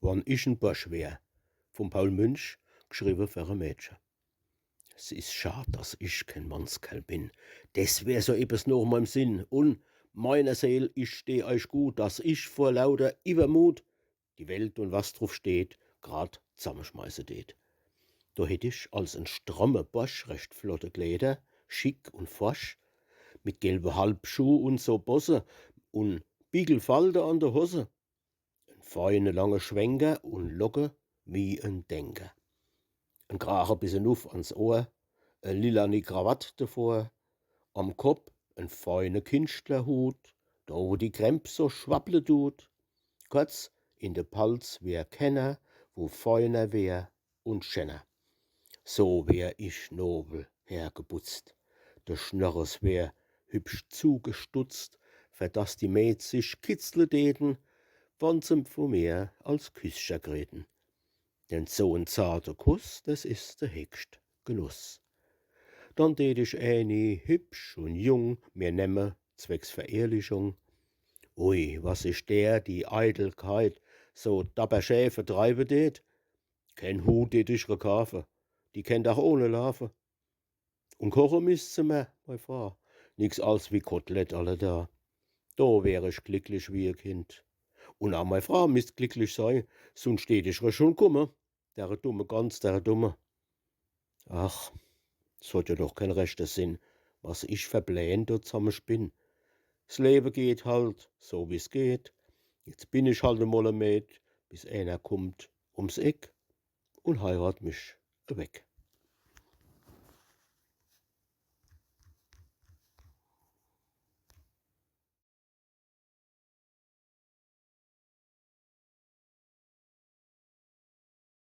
Wann ich 'n Bursch wär, von Paul Münch, geschrieben für ein Mädchen. Es ist schad, dass ich kein Mannskerl bin. Das wär so ebes noch meinem Sinn. Und meiner Seel, ich steh euch gut, dass ich vor lauter Übermut die Welt und was drauf steht, grad zusammenschmeißen tät. Da hätt ich als ein strammer Bursch recht flotte Kleider, schick und forsch, mit gelbe Halbschuh und so Bosse und Biegelfalte an der Hose, en feine lange Schwenker und Locke wie ein Denker. 'N Kragen bis enuff ans Ohr, e lilane Krawatt davor, am Kopp en feine Künstlerhut, da wo die Kremp so schwapple tut. Kurz, in de Palz wär Kenner, wo feiner wär und schöner. So wär ich nobel hergeputzt, de Schnörres wär hübsch zugestutzt, für dass die Mäd sich kitzle täten, wann sie von mir als Küsscher gräten. Denn so 'n zarter Kuss, das ist der höchst Genuss. Dann tät ich äni hübsch und jung mir nemme zwecks Verehrlichung. Ui, was ich der die Eitelkeit so dabberschäfe treibe tät. Kein Hut tät ich rekaufe, die kennt auch ohne Larve. Und koche misst sie mir, mei Frau, nix als wie Kotelett alle da. Da wär ich glücklich wie a Kind. Und auch mei Frau misst glücklich sein, sonst tät ich ihr schon kumme. Der dumme Gans, der dumme. Ach, es hat ja doch kein rechter Sinn, was ich verblähen da zusammenspinn. S Leben geht halt so wie's geht. Jetzt bin ich halt einmal a Mäd, bis einer kommt ums Eck und heirat mich weg.